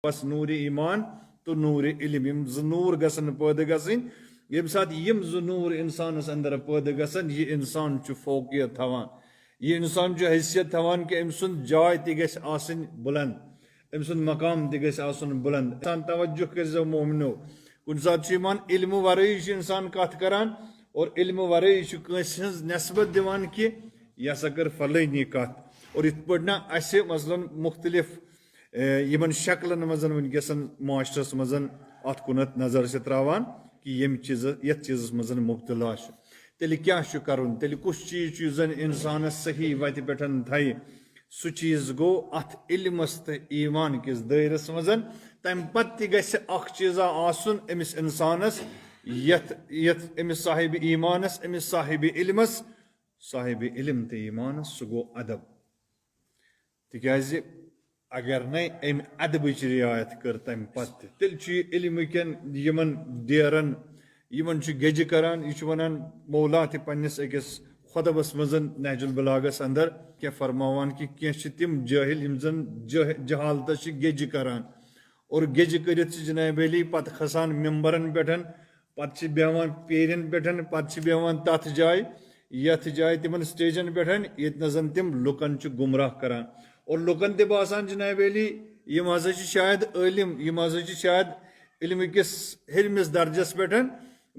بس نور ایمان تو نور علم یم ز نور گژھن پٲدٕ گژھٕنۍ ییٚمہِ ساتہٕ یم ز نور انسانس اندر پٲدٕ گژھن یہ انسان چھُ فوقیت تھاوان یہ انسان چھُ حیثیت تھاوان کہ أمۍ سُنٛد جاے تہِ گژھِ آسٕنۍ بلند أمۍ سُنٛد مقام تہِ گژھِ آسُن بلند انسان توجہ کٔرزیو مومنو کُنہِ ساتہٕ چھُ یِوان علمہٕ ورٲیی چھُ انسان کتھ کران اور علمہٕ ورٲیی چھُ کٲنٛسہِ ہٕنٛز نسبت دِوان کہ یہِ ہسا کٔر فلٲنی کتھ اور یِتھ پٲٹھۍ نا اسہِ مثلاً مختلف یمن شکلن مزن ونکسن معاشرس مزن ات کنت نظر سے تراوان کہ یم چیز یت چیزس مزن مبتلا تیل کیا کرن تیل کس چیز یُس زن انسانس صحیح وتہِ پٮ۪ٹھ تھایہِ سُہ چیز گو ات علمس تو ایمان کس دائرس مزن تمہ پتہٕ تہِ گژھِ اکھ چیزا آسُن أمس انسانس یتھ أمس صاحب ایمانس أمس صاحب علمس صاحب علم تہٕ ایمانس سُہ گو ادب تِکیازِ اگر نئے ام ادبٕچ رعایت کر تمہ پتہٕ تیٚلہِ چھُ یہِ علمہٕ کٮ۪ن یمن ڈیرن یمن چھُ گیجہِ کران یہ چھُ ونان مولا تہِ پننس أکِس خطبس منٛز نہج البلاغس اندر کینٛہہ فرماوان کہ کینٛہہ چھِ تِم جٲہل یم زن جہالتس چھِ گیجہِ کران اور گیجہِ کٔرِتھ چھِ جناب علی پتہٕ کھسان ممبرن پٮ۪ٹھ پتہٕ چھِ بیٚہوان پیرین پٮ۪ٹھ پتہٕ چھِ بیٚہوان تتھ جایہِ یتھ جایہِ تِمن سٹیجن پٮ۪ٹھ ییٚتہِ نس تِم لُکن چھِ گمراہ کران اور لُکن تہِ باسان جناب علی یم ہسا چھِ شاید عٲلم یم ہسا چھِ شاید علمہٕ کِس ہیٚرمِس درجس پٮ۪ٹھ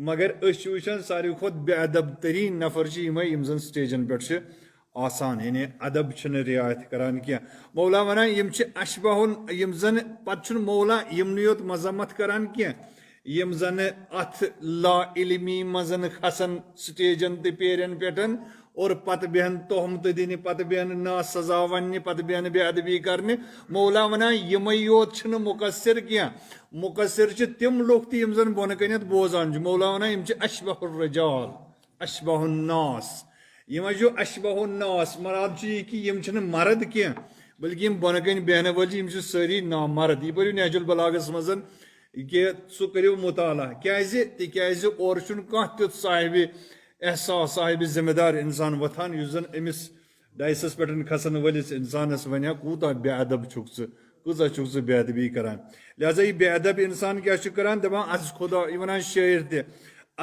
مگر أسۍ چھِ وٕچھان ساروی کھۄتہٕ بے ادب تریٖن نفر چھِ یِمے یم زن سٹیجن پٮ۪ٹھ چھِ آسان یعنی ادب چھِنہٕ رعایت کران کینٛہہ مولا ونان یم چھِ اشباہن یم زن پتہٕ چھُنہٕ مولا یمنٕے یوت مذمت کران کینٛہہ یم زن اتھ لا علمی منٛز کھسن سٹیجن تہٕ پیرین پٮ۪ٹھ اور پتہٕ بیہن تہمتہٕ دِنہِ پتہٕ بیہن نا سزا وننہِ پتہٕ بیہن بے ادبی کرنہِ مولا ونان یمے یوت چھِنہٕ مقصر کینٛہہ مقصر چھِ تِم لُکھ تہِ یم زن بۄنہٕ کنیتھ بوزان چھِ مولا ونان یم چھِ اشباہ الرجال اشباہ الناس یمے چھُ اشباہ الناس مراد چھُ یہِ کہِ یم چھِنہٕ مرد کینٛہہ بلکہ یم بۄنہٕ کَنہِ بیہنہٕ وٲلۍ چھِ یم چھِ سٲری نامرد یہِ پٔرِو نہج البلاغس منٛز کہ سُہ کٔرِو مطالعہ کیازِ تِکیازِ اورٕ چھُنہٕ کانٛہہ تیُتھ صاحبِ احساس صاحبِ ذمہ دار انسان وۄتھان یُس زن أمِس ڈایسس پٮ۪ٹھ کھسن وٲلِس انسانس ونیا کوٗتاہ بے ادب چھُکھ ژٕ کۭژاہ چھُکھ ژٕ بے ادبی کران لہذا یہِ بے ادب انسان کیاہ چھُ کران دپان از خدا یہِ ونان شٲعر تہِ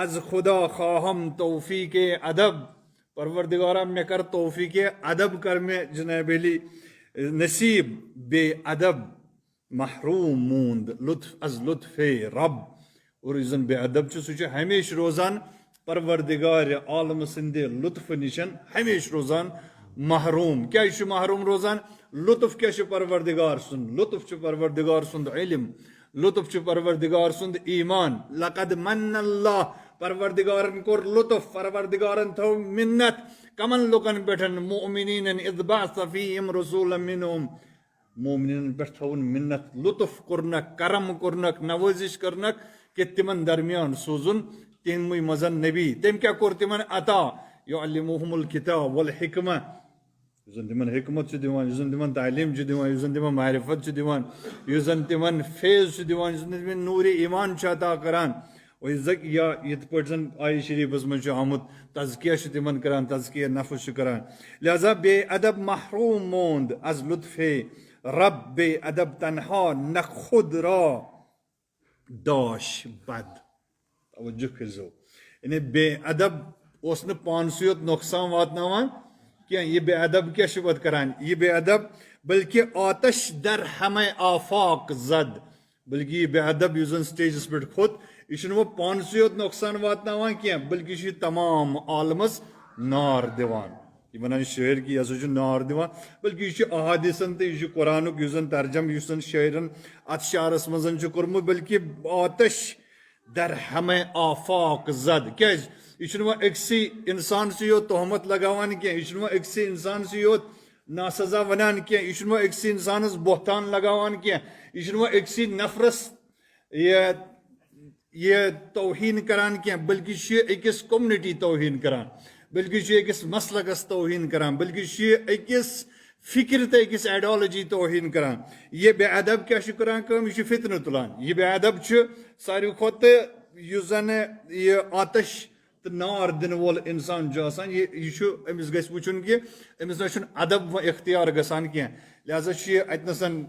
از خدا خواہم توفیق ادب پروردگارا مےٚ کر توفیق ادب کر مےٚ جناب علی نصیب بے ادب محروم موند لطف از لطف رب اور یُس زن بے ادب چھُ سُہ چھُ ہمیشہ روزان پروردگار عالم سندِ لطف نشن ہمیشہ روزان محروم کیا چھُ محروم روزان لطف کیا چھُ پروردگار سُنٛد لطف چھُ پروردگار سُنٛد علم لطف چھُ پروردگار سُنٛد ایمان لقد من اللہ پروردگارن کوٚر لطف پروردگارن تھٲو مِنت کمن لُکن پٮ۪ٹھ مؤمنیٖنن اذ بعث فیہم رسولا منہم مومنین پٮ۪ٹھ تھٲوُن مِنت لطف کوٚرنکھ کرم کوٚرنکھ نوٲزش کٔرنکھ کہ تِمن درمیان سوزُن تِموٕے منٛز نبی تٔمۍ کیاہ کوٚر تِمن عطا یعلمُہم الکتاب والحکمہ یُس زن تِمن حکمت چھُ دِوان یُس زن تِمن تعلیٖم چھُ دِوان یُس زن تِمن معرفت چھُ دِوان یُس زن تِمن فیض چھُ دِوان یُس زن تِمن نوٗرِ ایمان چھُ عطا کران یا یِتھ پٲٹھۍ زن آیہِ شریٖفس منٛز چھُ آمُت تزکیہ چھُ تِمن کران تزکیہ نفس چھُ کران لہذا بے ادب محروم موند از لطف رب بے ادب تنہا نہ خود را داش بد توجہ کٔرزیو یعنی بے ادب اوس نہٕ پانسٕے یوت نۄقصان واتناوان کینٛہہ یہِ بے ادب کیاہ چھُ پتہٕ کران یہِ بے ادب بلکہ آتش در ہمے آفاق زد بلکہ یہِ بے ادب یُس زن سٹیجس پٮ۪ٹھ کھوٚت یہِ چھُنہٕ وۄنۍ پانسٕے یوت نۄقصان واتناوان کینٛہہ بلکہ یہِ چھُ تمام عالمس نار دِوان یہِ ونان شٲعر کہِ یہِ ہسا چھُ نار دِوان بلکہ یہِ چھُ احادیثن تہٕ یہِ چھُ قرآنُک یُس زن ترجم یُس زن شٲعرن اتھ شعرس منٛز چھُ کوٚرمُت بلکہ آتش در ہمے آفاق زد کیازِ یہِ چھُنہٕ وۄنۍ أکسٕے انسانسٕے یوت تہمت لگاوان کینٛہہ یہِ چھُنہٕ وۄنۍ أکسٕے انسانسٕے یوت ناسزا ونان کینٛہہ یہِ چھُنہٕ وۄنۍ أکسٕے انسانس بہتان لگاوان کینٛہہ یہِ چھُنہٕ وۄنۍ أکسٕے نفرس یہ توہین کران کینٛہہ بلکہ چھُ یہِ أکِس کوٚمنٹی توہین کران بلکہ چھُ یہِ أکِس مسلکس توہین کران بلکہ چھُ یہِ أکِس فکر تہٕ أکِس ایڈالجی توہین کران یہِ بے ادب کیاہ چھُ کران کٲم یہِ چھُ فتنہٕ تُلان یہِ بے ادب چھُ ساروی کھۄتہٕ یُس زن یہِ آتش تہٕ نار دِنہٕ وول انسان چھُ آسان یہِ چھُ أمِس گژھِ وٕچھُن کہِ أمِس نہ چھُنہٕ ادب اختیار گژھان کینٛہہ لہذا چھُ یہِ اتہِ نسن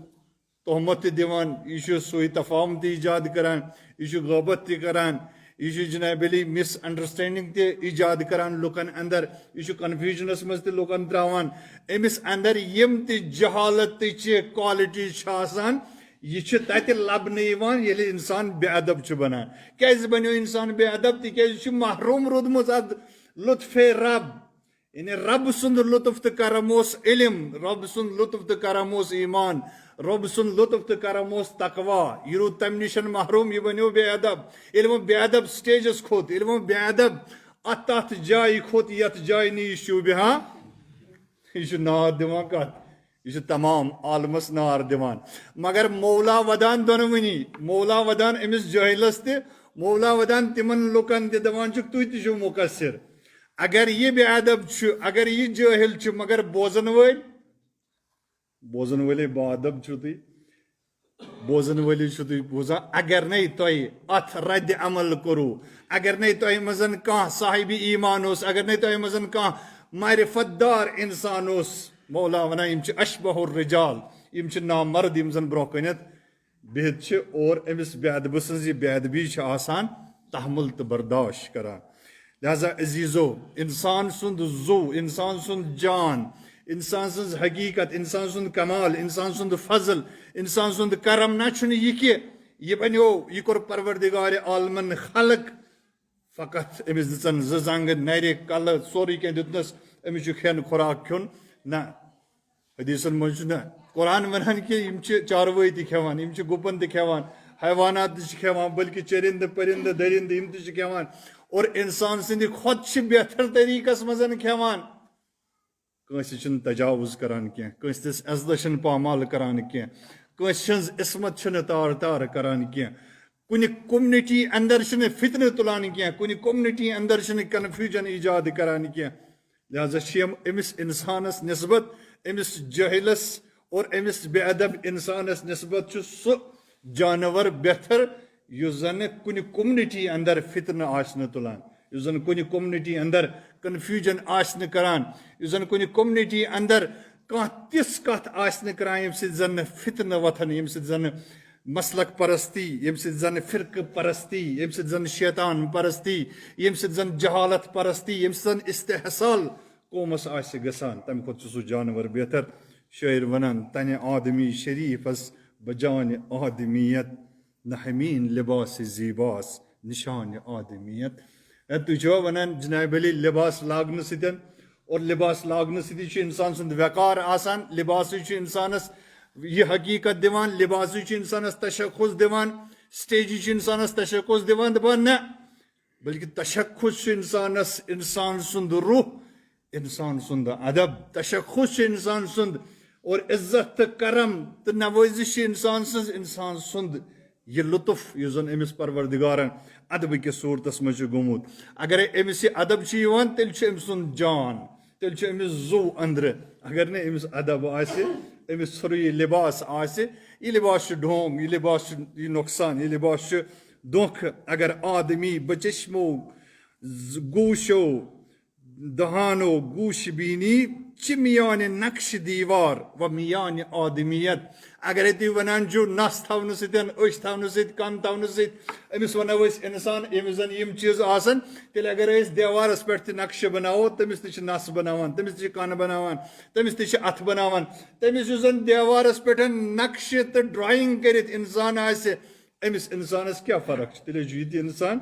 تہمت دِوان یہ سوئی تفاہم ایجاد کران یہ غیبت تہ کران یہ جناب علی مس انڈرسٹینڈنگ تہ ایجاد کران لکن اندر یہ کنفیوژنس مز تہ لکن تراوان امس اندر یم تہ جہالت چہ کوالٹی آسان یہ تتہ لبنہ یوان ییٚلہِ انسان بے ادب چھ بنان کیازِ بنیو انسان بے ادب تکیازِ یہ محروم روٗدمُت اتھ لطف رب یعنی رب سند لطف تو کرم اس علم رب سند لطف تو کرم اس ایمان رب سند لطف تو کرم اس تقوا یہ روٗد تمہ نش محروم یہ بنیو بے ادب ییٚلہِ وۄنۍ بے ادب سٹیجس کھوت ییٚلہِ وۄنۍ بے ادب ات تتھ جایہِ کھوت یتھ جایہِ نہٕ یہِ شوٗبہِ یہ چھ نار دِوان کتھ یہ تمام عالمس نار دِوان مگر مولا ودان دونونی مولا ودان امس جاہلس تہ مولا ودان تمن لکن تہ دپان چھُکھ تُہۍ تہِ چھِو مقصر اگر یہ بے ادب اگر یہ جاہل مگر بوزن ولے با ادب چھو تھی بوزن ولی چھو تھی بوزان اگر نہیں تۄہہِ اتھ رد عمل کرو اگر نہیں تۄہہِ منٛز کانٛہہ صاحب ایمان اوس اگر نہیں تۄہہِ منٛز کانٛہہ معرفت دار انسان اوس مولا ونان یم اشبہ الرجال یم نامرد یم زن برونٛہہ کنیتھ بہت اور امس بے ادب سٕنٛز یہ بے ادبی آسان تحمل تو برداشت کران لہذا عزیزو انسان سند زو انسان سند جان انسان سند حقیقت انسان سند کمال انسان سند فضل انسان سند کرم نہ چھُنہٕ یہ کہ یہ بنیو یہ کور پروردگار عالمن خلق فقط امس دژن زٕ زنگہٕ نرِ کلہٕ سورُے کینٛہہ دیُتنس امس چھُ کھٮ۪ن خوراک کھیوٚن نہ حدیثن منٛز چھُ نہ قرآن ونان کہ یم چھِ چاروٲے تہِ کھٮ۪وان یم چھِ گُپن تہِ کھٮ۪وان حیوانات تہِ چھِ کھٮ۪وان بلکہ چرندٕ پرندٕ درندٕ یم تہِ چھِ کھٮ۪وان اور انسان سند کھۄتہٕ چھِ بہتر طریقس منٛز کھٮ۪وان کٲنٛسہِ چھُنہٕ تجاوُز کران کینٛہہ کٲنٛسہِ تِس عزتہٕ چھُنہٕ پامال کران کینٛہہ کٲنٛسہِ ہٕنٛز عصمت چھُنہٕ تار تار کران کینٛہہ کُنہِ کوٚمنِٹی اندر چھُنہٕ فتنہٕ تُلان کینٛہہ کُنہِ کوٚمنِٹی اندر چھُنہٕ کنفیوجن ایجاد کران کینٛہہ لہذا چھِ یم أمس انسانس نسبت أمس جٲہلس اور أمس بے ادب انسانس نسبت چھُ سُہ جانور بہتر یُس زن کُنہِ کوٚمنِٹی اندر فتنہٕ آسہِ نہٕ تُلان یُس زن کُنہِ کوٚمنِٹی اندر کنفیوجن آسہِ نہٕ کران یُس زن کُنہِ کوٚمنِٹی اندر کانٛہہ تِژھ کتھ آسہِ نہٕ کران ییٚمہِ سۭتۍ زن فتنہٕ وتھن ییٚمہِ سۭتۍ زن مسلک پرستی ییٚمہِ سۭتۍ زن فرقہٕ پرستی ییٚمہِ سۭتۍ زن شیطان پرستی ییٚمہِ سۭتۍ زن جہالت پرستی ییٚمہِ سۭتۍ زن استحصال قومس آسہِ گژھان تمہِ کھۄتہٕ چھُ سُہ جانور بہتر شٲعر ونان تنہِ آدمی شریفس بجانہِ آدمیت نہ ہمین لباس زیباس نشان آدمیت تُہۍ چھِوا ونان جناب علی لباس لاگنہٕ سۭتۍ اور لباس لاگنہٕ سۭتی چھُ انسان سُنٛد وقار آسان لباسٕے چھُ انسانس یہ حقیقت دِوان لباسٕے چھُ انسانس تشخص دِوان سٹیجی چھُ انسانس تشخص دِوان دپان نہ بلکہ تشخص چھُ انسانس انسان سُنٛد روح انسان سُنٛد ادب تشخص چھُ انسان سُنٛد اور عزت تہٕ کرم تہٕ نوٲزش چھِ انسان سٕنٛز انسان سُنٛد یہ لطف یُس زن أمس پروردگارن ادب کس صورتس منٛز چھُ گوٚمُت اگرے أمس یہ ادب چھُ یِوان تیٚلہِ چھُ أمۍ سُنٛد جان تیٚلہِ چھُ أمس زو أنٛدرٕ اگر نہٕ أمس ادب آسہِ أمس ژھوٚرُے یہِ لباس آسہِ یہِ لباس چھُ ڈھونٛگ یہِ لباس چھُ یہِ نۄقصان یہِ لباس چھُ دھوکھٕ اگر آدمی بچشمو گوشو دہانو گوش بینی چھ میانہِ نقش دیوار و میانہِ آدمیت اگرے تُہۍ ونان چھِو نس تھاونہٕ سۭتۍ أچھ تھاونہٕ سۭتۍ کن تھاونہٕ سۭتۍ أمس ونو أسۍ انسان ییٚمِس زن یم چیٖز آسن تیٚلہِ اگر أسۍ دیوارس پٮ۪ٹھ تہِ نقشہٕ بناوو تٔمِس تہِ چھِ نس بناوان تٔمِس تہِ چھِ کن بناوان تٔمِس تہِ چھِ اتھٕ بناوان تٔمِس یُس زن دیوارس پٮ۪ٹھ نقشہٕ تہٕ ڈرایِنگ کٔرِتھ انسان آسہِ أمِس انسانس کیٛاہ فرق چھِ تیٚلہِ چھُ یہِ تہِ انسان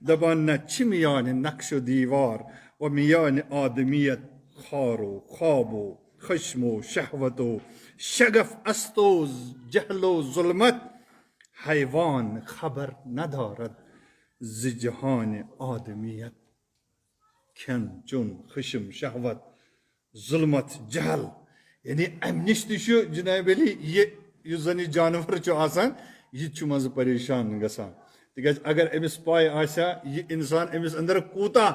دپان نہ چھِ میانہِ نقشو دیوار و میانہِ آدمیت خارو خوابو خشمو شہوتو شگف استو جہلو ظلمت حیوان خبر ندارد ز جہان آدمیت کھین چون خشم شہوت ظلمت جہل یعنی امہِ نِش تہِ چھُ جناب علی یہِ یُس زن یہِ جانور چھُ آسان یہِ تہِ چھُ منٛزٕ پریشان گژھان تِکیازِ اگر أمِس پاے آسہِ ہا یہِ انسان أمِس انٛدر کوٗتاہ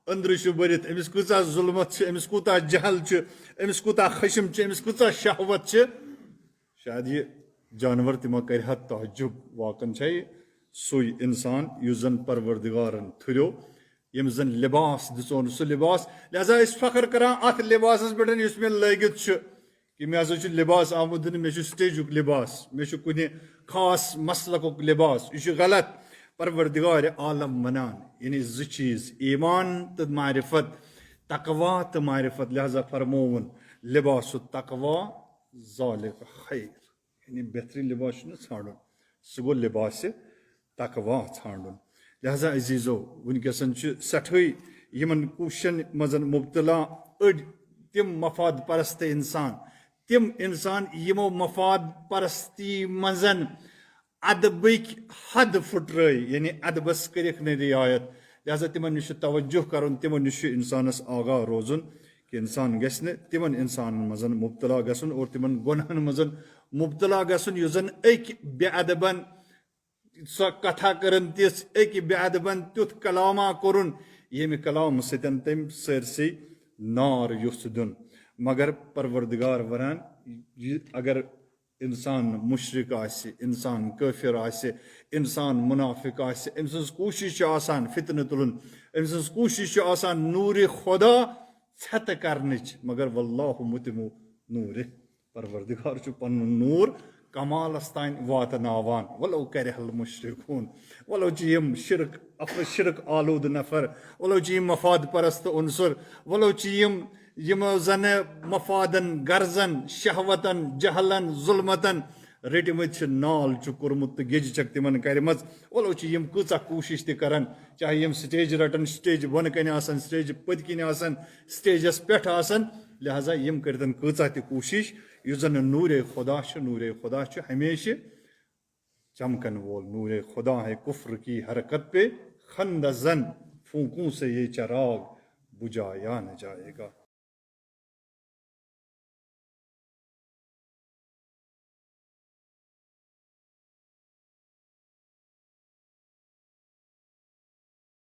أنٛدرٕ چھُ بٔرِتھ أمِس کۭژاہ ظُلمت چھِ أمِس کوٗتاہ جہل چھُ أمِس کوٗتاہ خشم چھُ أمِس کۭژاہ شہوت چھِ شاید یہِ جانور تہِ ما کرِ ہا تعجب واقعن چھا یہِ سُے انسان یُس زن پروردگارن تھُریو ییٚمِس زن لباس دِژون سُہ لباس لہذا أسۍ فخر کران اتھ لباسس پٮ۪ٹھ یُس مےٚ لٲگِتھ چھُ کہ مے ہسا لباس آمد دن مے سٹیجک لباس مے کن خاص مسلک لباس یہ غلط پروردگار عالم ونان یعنی زٕ چیز ایمان تو معرفت تقوا تو معرفت لہذا فرمون لباس التقوا ذالک خیر یعنی بہترین لباس ژھانڈن سہ گو لباس تقوا ژھانڈن لہذا عزیزو ونکسن سٹھے یمن کوششن مزن مبتلا اڑ تم مفاد پرست انسان تم انسان یمو مفاد پرستی مزن ادبک حد پھٹرٲے یعنی ادبس کرکھ نہ رعایت لہذا تمن نش توجہ کرن تمن نش انسانس آگاہ روزن کہ انسان گژھِ نہٕ تمن انسانن مزن مبتلا گژھن اور تمن گۄنہن مزن مبتلا گژھن یُس زن أکۍ بے ادبن سۄ کتھا کرن تِژھ أکۍ بے ادبن تیُتھ کلامہ کوٚرُن ییٚمہِ کلام سۭتۍ تٔمۍ سٲرسٕے نار یوٚژھ دیُن مگر پروردگار ونان اگر انسان مشرق آسہِ انسان کٲفر آسہِ انسان منافق آسہِ أمۍ سٕنٛز کوٗشش چھِ آسان فتنہٕ تُلُن أمۍ سٕنٛز کوٗشش چھِ آسان نوٗرِ خۄدا ژھٮ۪تہٕ کرنٕچ مگر واللہ متمو نوٗرِ پروردگار چھُ پنُن نوٗر کمالس تام واتناوان ولو کرہ المشرکون ولو چھِ یِم شرک آلود نفر ولو چھِ یِم مفاد پرست عنصر ولو چھِ یِمو زن مفادن غرضن شہوتن جہلن ظلمتن رٔٹمٕتۍ چھِ نال چھُ کوٚرمُت تہٕ گیٚجہِ چھکھ تِمن کرِمژ ولو چھِ یِم کۭژاہ کوٗشش تہِ کران چاہے یِم سٹیج رٹن سٹیج بۄنہٕ کنہِ آسن سٹیج پٔتۍ کِنۍ آسن سٹیجس پٮ۪ٹھ آسن لہذا یِم کٔرتن کۭژاہ تہِ کوٗشش یُس زن نوٗرے خدا چھُ ہمیشہِ چمکن وول نورے خدا ہے کفر کی حرکت پہ خندزن پھونکوں سے یہ چراغ بجھایا نہ جائے گا